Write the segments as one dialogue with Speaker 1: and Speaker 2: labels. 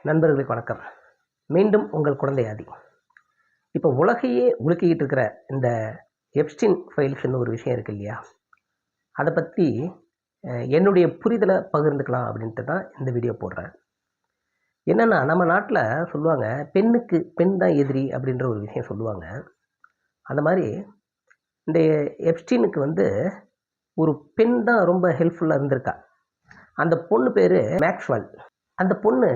Speaker 1: நண்பர்களுக்கு வணக்கம். மீண்டும் உங்கள் குழந்தை ஆதி. இப்போ உலகையே உலுக்கிக்கிட்டு இருக்கிற இந்த எப்ஸ்டீன் ஃபைல்ஸ்ன்னு ஒரு விஷயம் இருக்கு இல்லையா, அதை பற்றி என்னுடைய புரிதலை பகிர்ந்துக்கலாம் அப்படின்ட்டு தான் இந்த வீடியோ போடுறேன். என்னென்னா, நம்ம நாட்டில் சொல்லுவாங்க, பெண்ணுக்கு பெண் தான் எதிரி அப்படின்ற ஒரு விஷயம் சொல்லுவாங்க. அந்த மாதிரி இந்த எப்ஸ்டீனுக்கு ஒரு பெண் தான் ரொம்ப ஹெல்ப்ஃபுல்லாக இருந்திருக்கா. அந்த பொண்ணு பேர் மேக்ஸ்வெல். அந்த பொண்ணு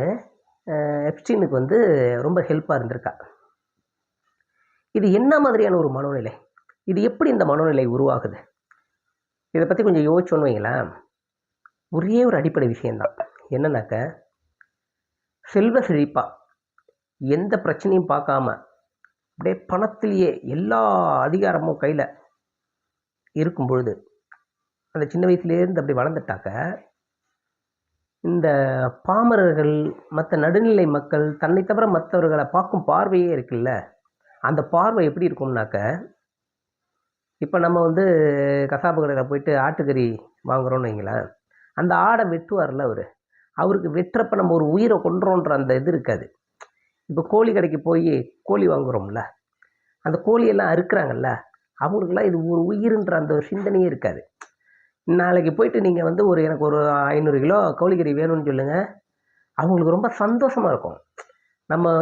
Speaker 1: எப்ஸ்டீனுக்கு ரொம்ப ஹெல்ப்பாக இருந்திருக்கா. இது என்ன மாதிரியான ஒரு மனோநிலை? இது எப்படி இந்த மனோநிலை உருவாகுது? இதை பற்றி கொஞ்சம் யோசிச்சோன்னு வைங்களேன். ஒரே ஒரு அடிப்படை விஷயந்தான். என்னன்னாக்க, செல்வ செழிப்பா எந்த பிரச்சனையும் பார்க்காம அப்படியே பணத்திலேயே எல்லா அதிகாரமும் கையில் இருக்கும் பொழுது, அந்த சின்ன வயசுலேருந்து அப்படி வளர்ந்துட்டாக்க, இந்த பாமரர்கள், மற்ற நடுநிலை மக்கள், தன்னை தவிர மற்றவர்களை பார்க்கும் பார்வையே இருக்குல்ல, அந்த பார்வை எப்படி இருக்கும்னாக்க, இப்போ நம்ம கசாப்பு கடையில் போயிட்டு ஆட்டுக்கறி வாங்குகிறோன்னு வைங்களேன், அந்த ஆடை வெட்டுவார்ல அவருக்கு வெட்டுறப்ப நம்ம ஒரு உயிரை கொண்டுறோன்ற அந்த இது இருக்காது. இப்போ கோழி கடைக்கு போய் கோழி வாங்குகிறோம்ல, அந்த கோழியெல்லாம் அறுக்கிறாங்கல்ல, அவங்களுக்கெல்லாம் இது ஒரு உயிருன்ற அந்த ஒரு சிந்தனையே இருக்காது. நாளைக்கு போயிட்டு நீங்கள் எனக்கு ஒரு 500 கிலோ கோழிக்கறி வேணும்னு சொல்லுங்கள், அவங்களுக்கு ரொம்ப சந்தோஷமாக இருக்கும். நம்ம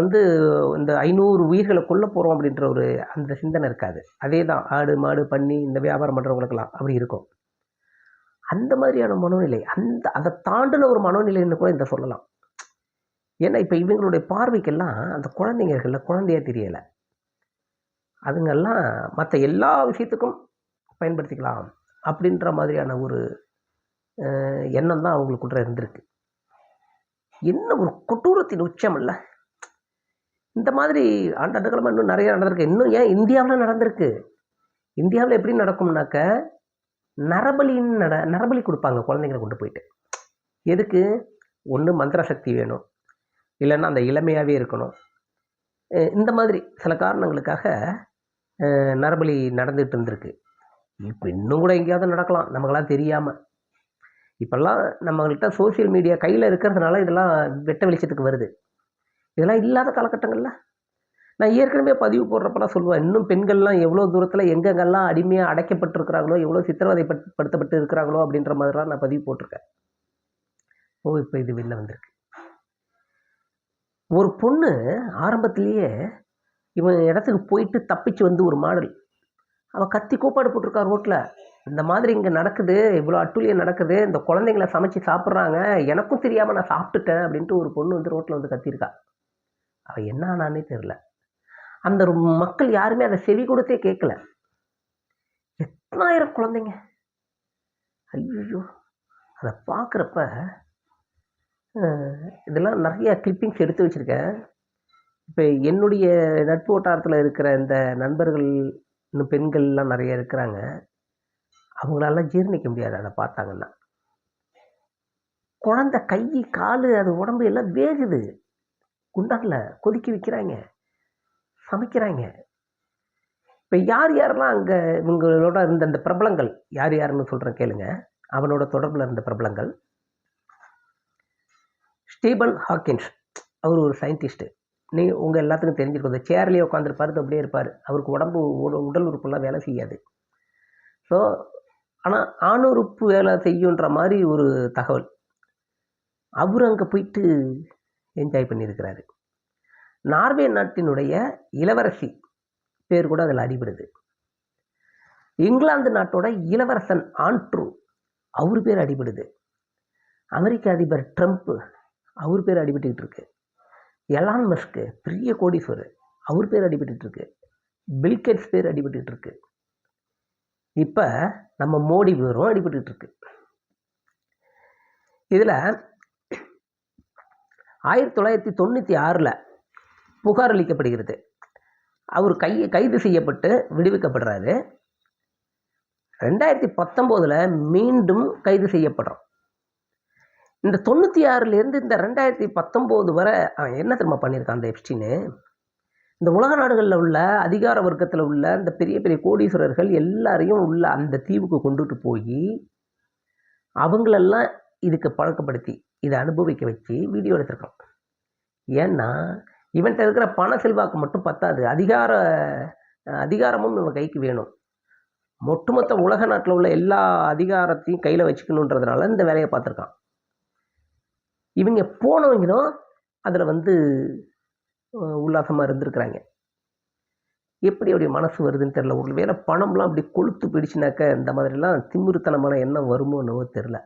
Speaker 1: இந்த 500 உயிர்களை கொல்ல போகிறோம் அப்படின்ற ஒரு அந்த சிந்தனை இருக்காது. அதே தான் ஆடு மாடு பண்ணி இந்த வியாபாரம் பண்ணுறவங்களுக்கெல்லாம் அப்படி இருக்கும். அந்த மாதிரியான மனோநிலை, அதை தாண்டின ஒரு மனோநிலைன்னு கூட இந்த சொல்லலாம். ஏன்னா இப்போ இவங்களுடைய பார்வைக்கெல்லாம் அந்த குழந்தைங்க இருக்குல்ல, குழந்தையா தெரியலை. அதுங்கெல்லாம் மற்ற எல்லா விஷயத்துக்கும் பயன்படுத்திக்கலாம் அப்படின்ற மாதிரியான ஒரு எண்ணம் தான் அவங்களுக்குள்ள இருந்திருக்கு. என்ன ஒரு கொடூரத்தின் உச்சம் இல்லை? இந்த மாதிரி ஆண்டாண்டு காலமாக இன்னும் நிறைய நடந்திருக்கு. இன்னும் ஏன் இந்தியாவில் நடந்திருக்கு. இந்தியாவில் எப்படி நடக்கும்னாக்க, நரபலி கொடுப்பாங்க குழந்தைங்களை கொண்டு போயிட்டு. எதுக்கு? ஒன்று மந்திர சக்தி வேணும், இல்லைன்னா அந்த இளமையாகவே இருக்கணும். இந்த மாதிரி சில காரணங்களுக்காக நரபலி நடந்துகிட்டு இருந்திருக்கு. இப்போ இன்னும் கூட எங்கேயாவது நடக்கலாம், நமக்கெல்லாம் தெரியாமல். இப்போல்லாம் நம்மகிட்ட சோசியல் மீடியா கையில் இருக்கிறதுனால இதெல்லாம் வெட்ட வெளிச்சத்துக்கு வருது. இதெல்லாம் இல்லாத காலகட்டங்களில் நான் ஏற்கனவே பதிவு போடுறப்பெல்லாம் சொல்லுவேன், இன்னும் பெண்கள்லாம் எவ்வளோ தூரத்தில் எங்கெங்கெல்லாம் அடிமையாக அடைக்கப்பட்டிருக்கிறாங்களோ, எவ்வளோ சித்திரவதைப்படுத்தப்பட்டு இருக்கிறாங்களோ அப்படின்ற மாதிரிலாம் நான் பதிவு போட்டிருக்கேன். இப்போ இது வெளில வந்திருக்கு. ஒரு பொண்ணு ஆரம்பத்திலேயே இவன் இடத்துக்கு போயிட்டு தப்பிச்சு ஒரு மாடல், அவள் கத்தி கோப்பாடு போட்டிருக்கா ரோட்டில். இந்த மாதிரி இங்கே நடக்குது, இவ்வளோ அட்டூழியம் நடக்குது, இந்த குழந்தைங்கள சமைச்சு சாப்பிட்றாங்க, எனக்கும் தெரியாமல் நான் சாப்பிட்டுட்டேன் அப்படின்ட்டு ஒரு பொண்ணு ரோட்டில் கத்திருக்கா. அவள் என்ன ஆனானே தெரில. அந்த மக்கள் யாருமே அதை செவி கொடுத்தே கேட்கல. எத்தனாயிரம் குழந்தைங்க! ஐயோ, அதை பார்க்குறப்ப இதெல்லாம் நிறைய கிளிப்பிங்ஸ் எடுத்து வச்சுருக்கேன். இப்போ என்னுடைய நட்பு வட்டாரத்தில் இருக்கிற இந்த நண்பர்கள், இன்னும் பெண்கள்லாம் நிறைய இருக்கிறாங்க. அவங்களால ஜீர்ணிக்க முடியாது அதை பார்த்தாங்கன்னா. குழந்தை கை கால் அது உடம்பு எல்லாம் வேகுது, குண்டானில் கொதிக்க வைக்கிறாங்க, சமைக்கிறாங்க. இப்போ யார் யாரெல்லாம் அங்கே இவங்களோட இருந்த அந்த பிரபலங்கள், யார் யாருன்னு சொல்கிறேன் கேளுங்க. அவனோட தொடர்பில் இருந்த பிரபலங்கள்: ஸ்டீபன் ஹாக்கின்ஸ், அவர் ஒரு சயின்டிஸ்ட்டு. உங்கள் எல்லாத்துக்கும் தெரிஞ்சிருக்கும். அந்த சேர்லேயே உட்காந்துருப்பாரு, அப்படியே இருப்பார். அவருக்கு உடல் உறுப்புலாம் வேலை செய்யாது. ஸோ ஆனால் ஆணுறுப்பு வேலை செய்யுன்ற மாதிரி ஒரு தகவல். அவர் அங்கே போயிட்டு என்ஜாய் பண்ணியிருக்கிறாரு. நார்வே நாட்டினுடைய இளவரசி பேர் கூட அதில் அடிபடுது. இங்கிலாந்து நாட்டோட இளவரசன் ஆண்ட்ரூ, அவர் பேர் அடிபடுது. அமெரிக்க அதிபர் ட்ரம்ப், அவர் பேர் அடிபட்டுக்கிட்டு இருக்கு. எலான் மஸ்க், பெரிய கோடீஸ்வரர், அவர் பேர் அடிபட்டு இருக்கு. பில்கேட்ஸ் பேர் அடிபட்டு இருக்கு. இப்போ நம்ம மோடி பேரும் அடிபட்டு இருக்கு. இதில் 1996 புகார் அளிக்கப்படுகிறது. அவர் கைது செய்யப்பட்டு விடுவிக்கப்படுறாரு. 2019 மீண்டும் கைது செய்யப்படுறோம். இந்த 96 இந்த 2019 வரை என்ன திரும்ப பண்ணியிருக்கான் அந்த எப்ஸ்டீனு? இந்த உலக நாடுகளில் உள்ள அதிகார வர்க்கத்தில் உள்ள இந்த பெரிய பெரிய கோடீஸ்வரர்கள் எல்லாரையும் உள்ள அந்த தீவுக்கு கொண்டுட்டு போய் அவங்களெல்லாம் இதுக்கு பழக்கப்படுத்தி இதை அனுபவிக்க வச்சு வீடியோ எடுத்திருக்கோம். ஏன்னா இவன்கிட்ட இருக்கிற பண செல்வாக்கு மட்டும் பத்தாது, அதிகாரமும் இவன் கைக்கு வேணும். ஒட்டுமொத்த உலக நாட்டில் உள்ள எல்லா அதிகாரத்தையும் கையில் வச்சுக்கணுன்றதுனால இந்த வேலையை பார்த்துருக்கான். இவங்க போனவங்களும் அதில் வந்து உல்லாசமாக இருந்திருக்கிறாங்க. எப்படி அப்படி மனசு வருதுன்னு தெரில. ஒரு வேளை பணம்லாம் அப்படி கொளுத்து போயிடுச்சுனாக்க இந்த மாதிரிலாம் திமிருத்தனமான எண்ணம் வருமோ என்னவோ தெரில.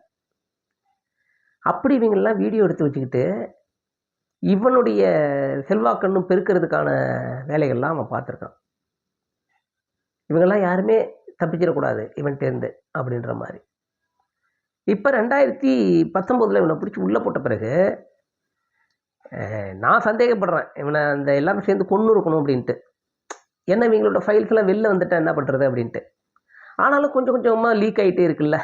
Speaker 1: அப்படி இவங்கெல்லாம் வீடியோ எடுத்து வச்சுக்கிட்டு இவனுடைய செல்வாக்கண்ணும் பெருக்கிறதுக்கான வேலைகள்லாம் அவன் பார்த்துருக்கான். இவங்கெல்லாம் யாருமே தப்பிச்சிடக்கூடாது இவன்கிட்டேருந்து அப்படின்ற மாதிரி. இப்போ 2019 இவனை பிடிச்சி உள்ளே போட்ட பிறகு நான் சந்தேகப்படுறேன், இவனை அந்த எல்லாரும் சேர்ந்து கொன்று இருக்கணும் அப்படின்ட்டு. ஏன்னா இவங்களோட ஃபைல்ஸ்லாம் வெளில வந்துட்டா என்ன பண்ணுறது அப்படின்ட்டு. ஆனாலும் கொஞ்சம் கொஞ்சமாக லீக் ஆகிட்டே இருக்குல்ல,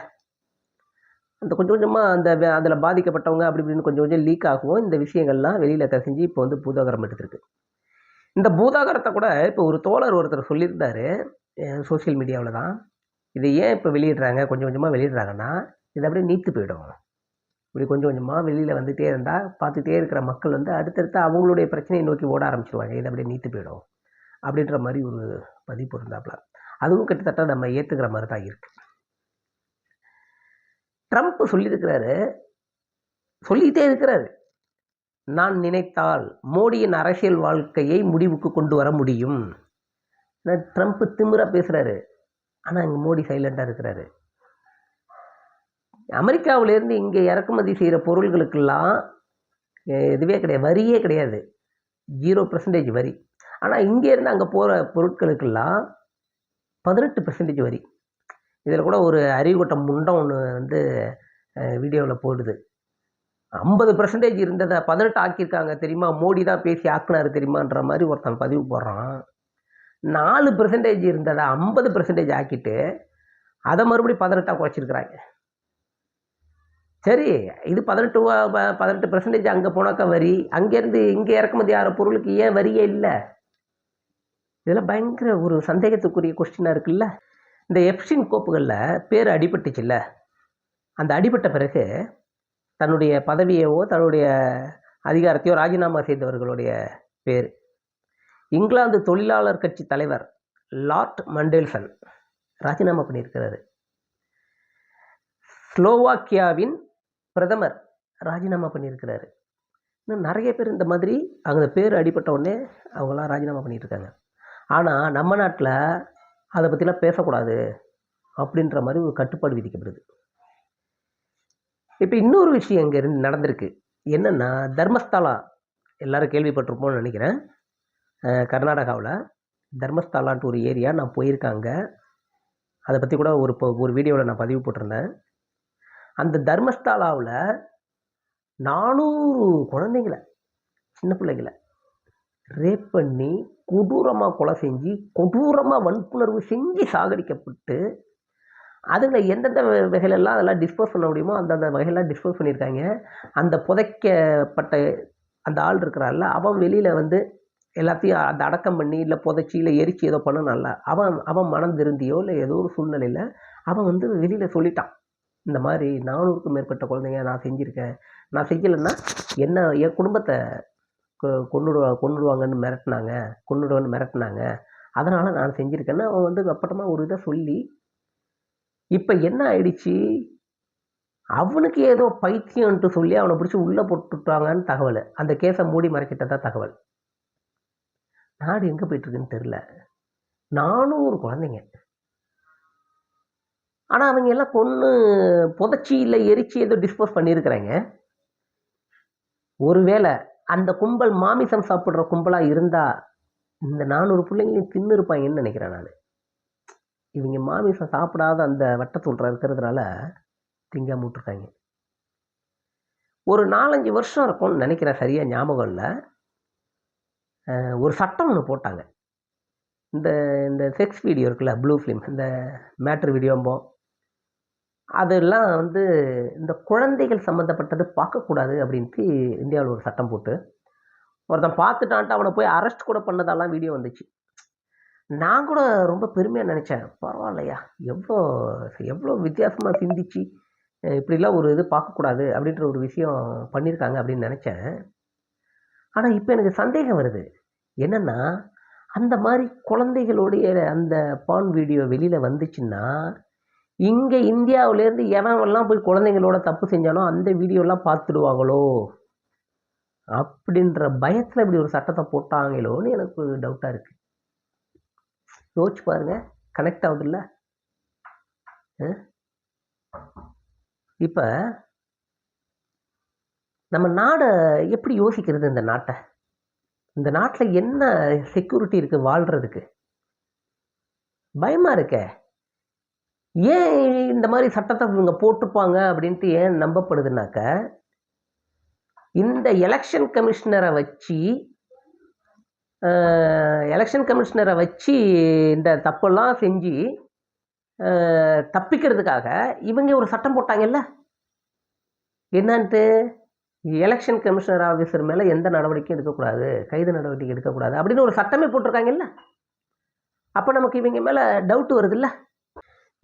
Speaker 1: அந்த கொஞ்சம் கொஞ்சமாக அந்த அதில் பாதிக்கப்பட்டவங்க அப்படி இப்படின்னு கொஞ்சம் கொஞ்சம் லீக் ஆகும். இந்த விஷயங்கள்லாம் வெளியில் கசிஞ்சு இப்போ வந்து பூதாகரம் எடுத்துருக்கு. இந்த பூதாகரத்தை கூட இப்போ ஒரு தோழர் ஒருத்தர் சொல்லியிருந்தார் சோசியல் மீடியாவில் தான். இதை ஏன் இப்போ வெளியிடுறாங்க, கொஞ்சம் கொஞ்சமாக வெளியிடுறாங்கன்னா, இது அப்படியே நீத்து போயிடும். இப்படி கொஞ்சம் கொஞ்சமாக வெளியில் வந்துகிட்டே இருந்தால் பார்த்துட்டே இருக்கிற மக்கள் வந்து அடுத்தடுத்து அவங்களுடைய பிரச்சனையை நோக்கி ஓட ஆரம்பிச்சிருவாங்க. இது அப்படியே நீத்து போயிடும் அப்படின்ற மாதிரி ஒரு பதிப்பு இருந்தாப்புல. அதுவும் கிட்டத்தட்ட நம்ம ஏற்றுக்கிற மாதிரி தான் இருக்குது. ட்ரம்ப் சொல்லிக்கிட்டே இருக்கிறாரு, நான் நினைத்தால் மோடியின் அரசியல் வாழ்க்கையை முடிவுக்கு கொண்டு வர முடியும். ட்ரம்ப் திமிராக பேசுகிறாரு, ஆனால் இங்கே மோடி சைலண்டாக இருக்கிறாரு. அமெரிக்காவிலேருந்து இங்கே இறக்குமதி செய்கிற பொருள்களுக்கெல்லாம் இதுவே கிடையாது, வரியே கிடையாது, 0% வரி. ஆனால் இங்கேருந்து அங்கே போகிற பொருட்களுக்கெல்லாம் 18% வரி. இதில் கூட ஒரு அறிவுகட்டம் முண்டம் ஒன்று வந்து வீடியோவில் போடுது. 50% இருந்ததை 18 ஆக்கியிருக்காங்க தெரியுமா, மோடி தான் பேசி ஆக்குனாரு தெரியுமான்ற மாதிரி ஒருத்தன் பதிவு போடுறான். 4% இருந்ததை 50% ஆக்கிட்டு அதை மறுபடியும் 18 குறைச்சிருக்கிறாங்க. சரி, இது 18% அங்கே போனாக்கா வரி, அங்கேருந்து இங்கே இறக்குமதி ஆகிற பொருளுக்கு ஏன் வரியே இல்லை? இதெல்லாம் பயங்கர ஒரு சந்தேகத்துக்குரிய கொஸ்டினாக இருக்குல்ல. இந்த எப்ஸ்டீன் கோப்புகளில் பேர் அடிபட்டுச்சுல்ல, அந்த அடிபட்ட பிறகு தன்னுடைய பதவியவோ தன்னுடைய அதிகாரத்தையோ ராஜினாமா செய்தவர்களுடைய பேர், இங்கிலாந்து தொழிலாளர் கட்சி தலைவர் லார்ட் மண்டேல்சன் ராஜினாமா பண்ணியிருக்கிறாரு. ஸ்லோவாக்கியாவின் பிரதமர் ராஜினாமா பண்ணியிருக்கிறாரு. இன்னும் நிறைய பேர் இந்த மாதிரி அவங்க பேர் அடிபட்ட உடனே அவங்களாம் ராஜினாமா பண்ணியிருக்காங்க. ஆனால் நம்ம நாட்டில் அதை பற்றிலாம் பேசக்கூடாது அப்படின்ற மாதிரி ஒரு கட்டுப்பாடு விதிக்கப்படுது. இப்போ இன்னொரு விஷயம் இங்கே நடந்திருக்கு. என்னென்னா, தர்மஸ்தலா எல்லோரும் கேள்விப்பட்டிருப்போம்னு நினைக்கிறேன். கர்நாடகாவில் தர்மஸ்தலான்ட்டு ஒரு ஏரியா நான் போயிருக்காங்க. அதை பற்றி கூட ஒரு வீடியோவில் நான் பதிவு போட்டிருந்தேன். அந்த தர்மஸ்தலாவில் 400 குழந்தைங்களை, சின்ன பிள்ளைங்களை ரேப் பண்ணி கொடூரமாக கொலை செஞ்சு கொடூரமாக வன்புணர்வு செஞ்சு சாகடிக்கப்பட்டு அதில் எந்தெந்த வகையிலெல்லாம் அதெல்லாம் டிஸ்போஸ் பண்ண முடியுமோ அந்தந்த வகையெல்லாம் டிஸ்போஸ் பண்ணியிருக்காங்க. அந்த புதைக்கப்பட்ட அந்த ஆள் இருக்கிறான்ல, அவன் வெளியில் வந்து எல்லாத்தையும் அந்த அடக்கம் பண்ணி இல்லை புதைச்சி இல்லை எரிச்சு ஏதோ பண்ணணும்ல, அவன் மனம் திருந்தியோ இல்லை ஏதோ ஒரு சூழ்நிலையில் அவன் வந்து வெளியில் சொல்லிட்டான், இந்த மாதிரி 400க்கும் மேற்பட்ட குழந்தைங்க நான் செஞ்சுருக்கேன், நான் செய்யலைன்னா என்ன என் குடும்பத்தை கொன்னுடுவாங்கன்னு மிரட்டினாங்க, அதனால் நான் செஞ்சுருக்கேன்னு அவன் வந்து அப்பட்டமாக ஒரு இதை சொல்லி, இப்போ என்ன ஆயிடுச்சு, அவனுக்கு ஏதோ பைத்தியம்ன்ட்டு சொல்லி அவனை பிடிச்சி உள்ளே போட்டுட்டாங்கன்னு தகவல். அந்த கேஸை மூடி மறைக்கிட்டதான் தகவல். நாடு எங்கே போயிட்டுருக்குன்னு தெரில. 400 குழந்தைங்க. ஆனால் அவங்க எல்லாம் கொன்று புதைச்சி இல்லை எரிச்சு ஏதோ டிஸ்போஸ் பண்ணியிருக்கிறாங்க. ஒருவேளை அந்த கும்பல் மாமிசம் சாப்பிட்ற கும்பலாக இருந்தால் இந்த 400 பிள்ளைங்களையும் தின்னு இருப்பாங்கன்னு நினைக்கிறேன் நான். இவங்க மாமிசம் சாப்பிடாத அந்த வட்டத்தூள்ற இருக்கிறதுனால திங்காம விட்டுருக்காங்க. ஒரு 4-5 வருஷம் இருக்கும்னு நினைக்கிறேன், சரியாக ஞாபகம் இல்லை. ஒரு சட்டம் ஒன்று போட்டாங்க. இந்த செக்ஸ் வீடியோ இருக்குல்ல, ப்ளூ ஃபிலிம், இந்த மேட்ரு வீடியோம்போ, அதெல்லாம் வந்து இந்த குழந்தைகள் சம்மந்தப்பட்டது பார்க்கக்கூடாது அப்படின்ட்டு இந்தியாவில் ஒரு சட்டம் போட்டு ஒருத்தன் பார்த்துட்டான்ட்டு அவனை போய் அரெஸ்ட் கூட பண்ணதெல்லாம் வீடியோ வந்துச்சு. நான் கூட ரொம்ப பெருமையாக நினச்சேன், பரவாயில்லையா, எவ்வளோ வித்தியாசமாக சிந்திச்சு இப்படிலாம் ஒரு இது பார்க்கக்கூடாது அப்படின்ற ஒரு விஷயம் பண்ணியிருக்காங்க அப்படின்னு நினச்சேன். ஆனால் இப்போ எனக்கு சந்தேகம் வருது. என்னென்னா, அந்த மாதிரி குழந்தைகளுடைய அந்த பான் வீடியோ வெளியில் வந்துச்சுன்னா, இங்கே இந்தியாவிலேருந்து எவன்லாம் போய் குழந்தைங்களோட தப்பு செஞ்சானோ அந்த வீடியோலாம் பார்த்துடுவாங்களோ அப்படின்ற பயத்தில் இப்படி ஒரு சட்டத்தை போட்டாங்களோன்னு எனக்கு டவுட்டாக இருக்குது. யோசிச்சு பாருங்க, கனெக்ட் ஆகுதுல்ல. இப்போ நம்ம நாடை எப்படி யோசிக்கிறது? இந்த நாட்டில் என்ன செக்யூரிட்டி இருக்குது வாழ்கிறதுக்கு? பயமாக இருக்க. ஏன் இந்த மாதிரி சட்டத்தை இவங்க போட்டிருப்பாங்க அப்படின்ட்டு ஏன் நம்பப்படுதுனாக்க, இந்த எலெக்ஷன் கமிஷனரை வச்சு இந்த தப்பெல்லாம் செஞ்சு தப்பிக்கிறதுக்காக இவங்க ஒரு சட்டம் போட்டாங்கல்ல. என்னன்ட்டு, எலெக்ஷன் கமிஷனர் ஆஃபீஸர் மேலே எந்த நடவடிக்கையும் எடுக்கக்கூடாது, கைது நடவடிக்கை எடுக்கக்கூடாது அப்படின்னு ஒரு சட்டமே போட்டிருக்காங்கல்ல. அப்போ நமக்கு இவங்க மேலே டவுட் வருதுல்ல.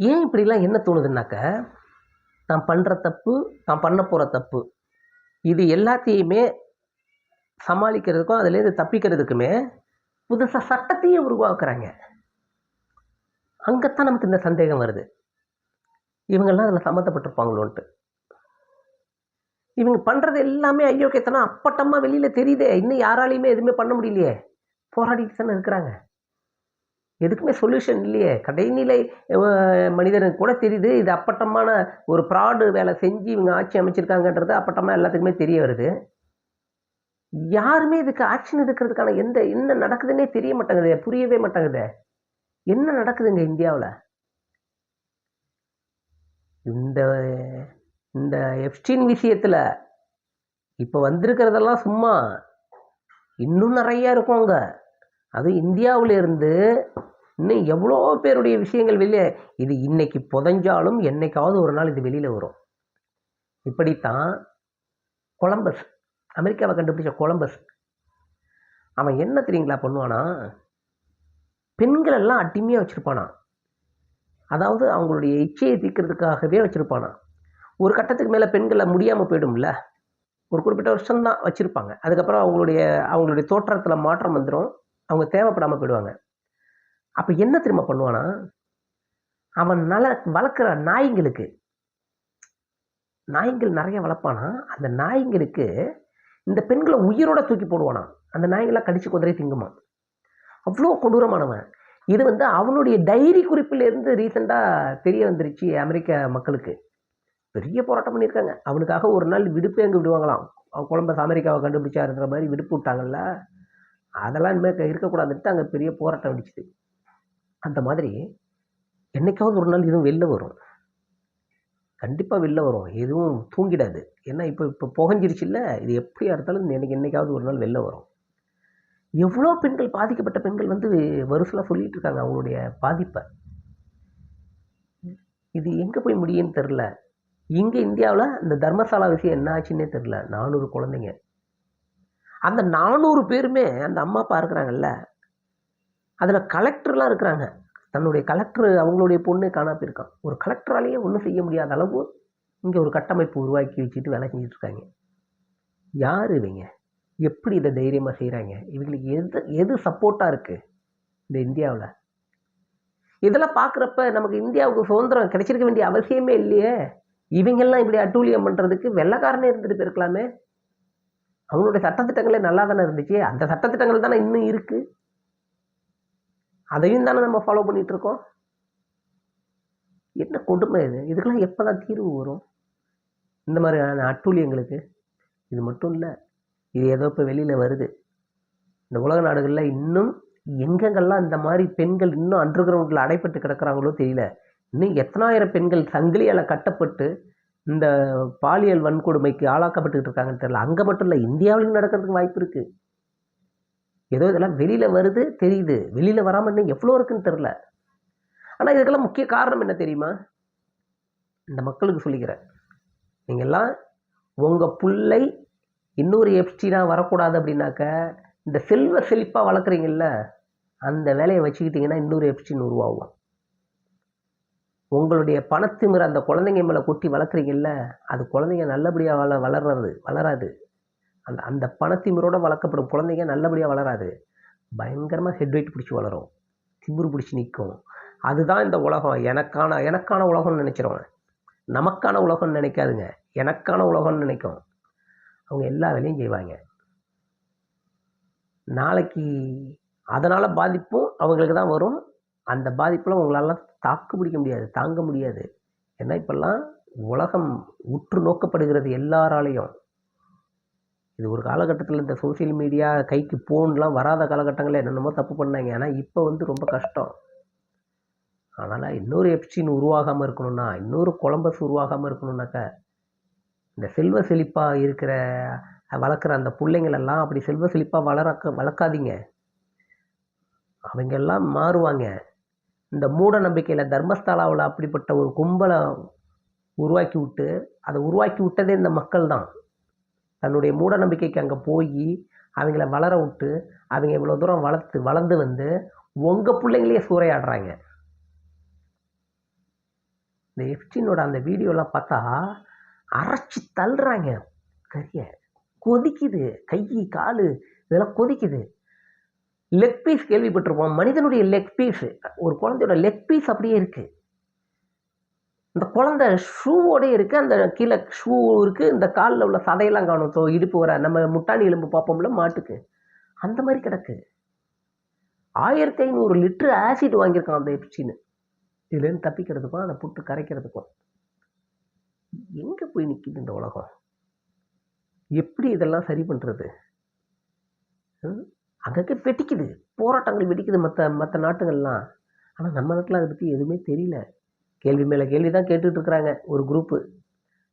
Speaker 1: ஏன் இப்படிலாம் என்ன தோணுதுன்னாக்க, தான் பண்ணுற தப்பு, தான் பண்ண போகிற தப்பு, இது எல்லாத்தையுமே சமாளிக்கிறதுக்கும் அதுலேருந்து தப்பிக்கிறதுக்குமே புதுசாக சட்டத்தையே உருவாக்குறாங்க. அங்கத்தான் நமக்கு இந்த சந்தேகம் வருது, இவங்கெல்லாம் அதில் சம்மந்தப்பட்டிருப்பாங்களோன்ட்டு. இவங்க பண்ணுறது எல்லாமே அயோக்கியத்தனம் அப்பட்டமாக வெளியில் தெரியுதே. இன்னும் யாராலையுமே எதுவுமே பண்ண முடியலையே. போராடிட்டு தானே இருக்கிறாங்க. எதுக்குமே சொல்யூஷன் இல்லையே. கடைநிலை மனிதனுக்கு கூட தெரியுது இது அப்பட்டமான ஒரு ஃப்ராடு வேலை செஞ்சு இவங்க ஆட்சி அமைச்சிருக்காங்கன்றது அப்பட்டமாக எல்லாத்துக்குமே தெரிய வருது. யாருமே இதுக்கு ஆக்ஷன் எடுக்கிறதுக்கான என்ன நடக்குதுன்னே தெரிய மாட்டேங்குது, புரியவே மாட்டேங்குது. என்ன நடக்குதுங்க இந்தியாவில்? இந்த இந்த எப்ஸ்டீன் விஷயத்தில் இப்போ வந்திருக்கிறதெல்லாம் சும்மா, இன்னும் நிறையா இருக்கும் அங்கே. அதுவும் இந்தியாவிலேருந்து இன்னும் எவ்வளோ பேருடைய விஷயங்கள் வெளியே, இது இன்னைக்கு புதைஞ்சாலும் என்னைக்காவது ஒரு நாள் இது வெளியில் வரும். இப்படித்தான் கொலம்பஸ், அமெரிக்காவை கண்டுபிடிச்ச கொலம்பஸ், அவன் என்ன தெரியுங்களா பண்ணுவானா, பெண்கள் எல்லாம் அடிமையாக வச்சுருப்பானா. அதாவது அவங்களுடைய இச்சையை தீர்க்கிறதுக்காகவே வச்சுருப்பானா. ஒரு கட்டத்துக்கு மேலே பெண்களை முடியாமல் போயிடும்ல, ஒரு குறிப்பிட்ட வருஷம்தான் வச்சுருப்பாங்க. அதுக்கப்புறம் அவங்களுடைய தோற்றத்தில் மாற்றம் வந்துடும், அவங்க தேவைப்படாமல் போயிடுவாங்க. அப்போ என்ன திரும்ப பண்ணுவானா, அவன் வளர்க்குற நாய்கள் நிறைய வளர்ப்பானா. அந்த நாய்களுக்கு இந்த பெண்களை உயிரோட தூக்கி போடுவானா. அந்த நாய்களாம் கடிச்சு குதிரை திங்குமா. அவ்வளோ கொடூரமானவன். இது அவனுடைய டைரி குறிப்பிலிருந்து ரீசெண்டாக தெரிய வந்துருச்சு அமெரிக்க மக்களுக்கு. பெரிய போராட்டம் பண்ணியிருக்காங்க. அவனுக்காக ஒரு நாள் விடுப்பு எங்கே விடுவாங்களாம். அவன் கொலம்பஸ் அமெரிக்காவை கண்டுபிடிச்சாருன்ற மாதிரி விடுப்பு விட்டாங்கல்ல. அதெல்லாம் இனிமேல் இருக்கக்கூடாதுன்ட்டு அங்கே பெரிய போராட்டம் வெடிச்சுது. அந்த மாதிரி என்னைக்காவது ஒரு நாள் இதுவும் வெளில வரும், கண்டிப்பாக வெளில வரும். எதுவும் தூங்கிடாது. ஏன்னா இப்போ புகஞ்சிருச்சு இல்லை, இது எப்படியா இருந்தாலும் என்னைக்காவது ஒரு நாள் வெளில வரும். எவ்வளோ பெண்கள், பாதிக்கப்பட்ட பெண்கள் வருஷலாம் சொல்லிட்டு இருக்காங்க அவங்களுடைய பாதிப்பை. இது எங்கே போய் முடியும்னு தெரில. இங்கே இந்தியாவில் இந்த தர்மசாலா விஷயம் என்ன ஆச்சுன்னே தெரில. 400 குழந்தைங்க, அந்த 400 பேருமே அந்த அம்மா அப்பா இருக்கிறாங்கல்ல, அதில் கலெக்டர்லாம் இருக்கிறாங்க. தன்னுடைய கலெக்டர் அவங்களுடைய பொண்ணு காணா போயிருக்கான். ஒரு கலெக்டராலேயே ஒன்றும் செய்ய முடியாத அளவு இங்கே ஒரு கட்டமைப்பு உருவாக்கி வச்சுட்டு வேலை செஞ்சுட்டு இருக்காங்க. யார் இவங்க? எப்படி இதை தைரியமாக செய்கிறாங்க? இவங்களுக்கு எது சப்போர்ட்டாக இருக்குது இந்த இந்தியாவில்? இதெல்லாம் பார்க்குறப்ப நமக்கு இந்தியாவுக்கு சுதந்திரம் கிடைச்சிருக்க வேண்டிய அவசியமே இல்லையே. இவங்கெல்லாம் இப்படி அட்டூழியம் பண்ணுறதுக்கு வெள்ளைக்காரனே இருந்துட்டு போயிருக்கலாமே. அவங்களுடைய சட்டத்திட்டங்களே நல்லா தானே இருந்துச்சு. அந்த சட்டத்திட்டங்கள் தானே இன்னும் இருக்குது. அதையும் தானே நம்ம ஃபாலோ பண்ணிட்டு இருக்கோம். என்ன கொடுமை இது! இதுக்கெல்லாம் எப்போ தான் தீர்வு வரும் இந்த மாதிரியான அட்டூழியங்களுக்கு? இது மட்டும் இல்லை, இது ஏதோ இப்போ வெளியில் வருது. இந்த உலக நாடுகளில் இன்னும் எங்கெங்கெல்லாம் இந்த மாதிரி பெண்கள் இன்னும் அண்டர் கிரவுண்டில் அடைப்பட்டு கிடக்கிறாங்களோ தெரியல. இன்னும் எத்தனாயிரம் பெண்கள் சங்கிலியால் கட்டப்பட்டு இந்த பாலியல் வன்கொடுமைக்கு ஆளாக்கப்பட்டுக்கிட்டு இருக்காங்கன்னு தெரியல. அங்கே மட்டும் இல்லை, இந்தியாவிலையும் நடக்கிறதுக்கு வாய்ப்பு இருக்குது. ஏதோ இதெல்லாம் வெளியில் வருது தெரியுது, வெளியில் வராமல் இன்னும் எவ்வளோ இருக்குன்னு தெரில. ஆனால் இதுக்கெல்லாம் முக்கிய காரணம் என்ன தெரியுமா? இந்த மக்களுக்கு சொல்லிக்கிறேன், நீங்கள்லாம் உங்கள் பிள்ளை இன்னொரு எப்ஸ்டீனாக வரக்கூடாது அப்படின்னாக்க, இந்த செல்வ செழிப்பாக வளர்க்குறீங்கல்ல, அந்த வேலையை வச்சுக்கிட்டிங்கன்னா இன்னொரு எப்ஸ்டீன் உருவாகும். உங்களுடைய பணத்திமிர அந்த குழந்தைங்க மேலே கொட்டி வளர்க்குறீங்கல்ல, அது குழந்தைங்க நல்லபடியாக வளராது. அந்த அந்த பணத்திமிரோட வளர்க்கப்படும் குழந்தைங்க நல்லபடியாக வளராது. பயங்கரமாக ஹெட் வெயிட் பிடிச்சி வளரும். திமிரு பிடிச்சி நிற்கும். அதுதான் இந்த உலகம். எனக்கான எனக்கான உலகம்னு நினைக்கிறோம். நமக்கான உலகம்னு நினைக்காதுங்க. எனக்கான உலகம்னு நினைக்கும். அவங்க எல்லா வேலையும் செய்வாங்க. நாளைக்கு அதனால் பாதிப்பும் அவங்களுக்கு தான் வரும். அந்த பாதிப்பில் உங்களால் தாக்கு பிடிக்க முடியாது, தாங்க முடியாது. ஏன்னா இப்போல்லாம் உலகம் உற்று நோக்கப்படுகிறது எல்லாராலையும். இது ஒரு காலகட்டத்தில் இந்த சோசியல் மீடியா கைக்கு ஃபோன்லாம் வராத காலகட்டங்களில் என்னென்னமோ தப்பு பண்ணாங்க. ஆனால் இப்போ வந்து ரொம்ப கஷ்டம். அதனால் இன்னொரு எப்ஸ்டீன் உருவாகாமல் இருக்கணும்னா, இன்னொரு கொலம்பஸ் உருவாகாமல் இருக்கணும்னாக்கா, இந்த செல்வ செழிப்பாக இருக்கிற வளர்க்குற அந்த பிள்ளைங்களெல்லாம் அப்படி செல்வ செழிப்பாக வளர்க்காதீங்க. அவங்கெல்லாம் மாறுவாங்க. இந்த மூட நம்பிக்கையில் தர்மஸ்தலாவில் அப்படிப்பட்ட ஒரு கும்பலை உருவாக்கி விட்டு, அதை உருவாக்கி விட்டதே இந்த மக்கள் தான். தன்னுடைய மூட நம்பிக்கைக்கு அங்கே போய் அவங்கள வளர விட்டு, அவங்க இவ்வளோ தூரம் வளர்ந்து வந்து உங்கள் பிள்ளைங்களையே சூறையாடுறாங்க. இந்த எப்ஸ்டீனோட அந்த வீடியோலாம் பார்த்தா அரைச்சி தள்ளுறாங்க. கரிய கொதிக்குது, கை காலு இதெல்லாம் கொதிக்குது. லெக் பீஸ் கேள்விப்பட்டிருப்போம். மனிதனுடைய லெக் பீஸ், ஒரு குழந்தையோட லெக் பீஸ் அப்படியே இருக்குது. இந்த குழந்தை ஷூவோடே இருக்குது. அந்த கீழே ஷூ இருக்குது. இந்த காலில் உள்ள சதையெல்லாம் காணும். ஸோ இடுப்பு வர நம்ம முட்டாணி எலும்பு பார்ப்போம்ல மாட்டுக்கு, அந்த மாதிரி கிடக்கு. 1500 லிட்டரு ஆசிட் வாங்கியிருக்கான் அந்த எப்ஸ்டீன். இதுலேருந்து தப்பிக்கிறதுக்கும் அதை புட்டு கரைக்கிறதுக்கும். எங்கே போய் நிற்கிது இந்த உலகம்? எப்படி இதெல்லாம் சரி பண்ணுறது? அங்கங்கே வெடிக்குது, போராட்டங்கள் வெடிக்குது மற்ற நாட்டுகள்லாம். ஆனால் நம்ம நாட்டில் அதை பற்றி எதுவுமே தெரியல. கேள்வி மேலே கேள்வி தான் கேட்டுட்டு இருக்கிறாங்க ஒரு குரூப்பு.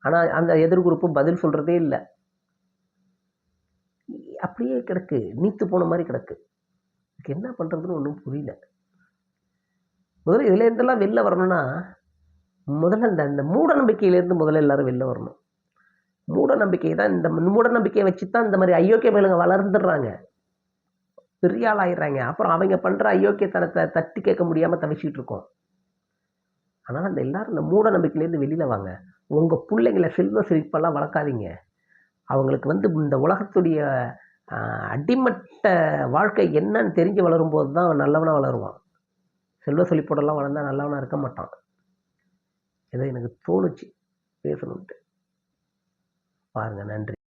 Speaker 1: ஆனால் அந்த எதிர் குரூப்பும் பதில் சொல்கிறதே இல்லை. அப்படியே கிடக்கு, நீத்து போன மாதிரி கிடக்கு. இதுக்கு என்ன பண்ணுறதுன்னு ஒன்றும் புரியல. முதல்ல இதுல இருந்தெல்லாம் வெளில வரணும்னா, முதல்ல இந்த மூட நம்பிக்கையிலேருந்து முதல்ல எல்லாரும் வெளில வரணும். மூட நம்பிக்கை தான், இந்த மூட நம்பிக்கையை வச்சு தான் இந்த மாதிரி அயோக்கிய மேலுங்க வளர்ந்துடுறாங்க, பெரிய ஆள் ஆயிடுறாங்க. அப்புறம் அவங்க பண்ணுற அயோக்கியத்தனத்தை தட்டி கேட்க முடியாமல் தவிச்சிட்டு இருக்கோம். அதனால் அந்த எல்லாரும் இந்த மூட நம்பிக்கையிலேருந்து வெளியில் வாங்க. உங்கள் பிள்ளைங்களை செல்வ செழிப்பெல்லாம் வளர்க்காதீங்க. அவங்களுக்கு வந்து இந்த உலகத்துடைய அடிமட்ட வாழ்க்கை என்னன்னு தெரிஞ்சு வளரும்போது தான் நல்லவனாக வளருவான். செல்வ செழிப்போடெல்லாம் வளர்ந்தா நல்லவனாக இருக்க மாட்டான். ஏதோ எனக்கு தோணுச்சு பேசணுன்ட்டு. பாருங்கள். நன்றி.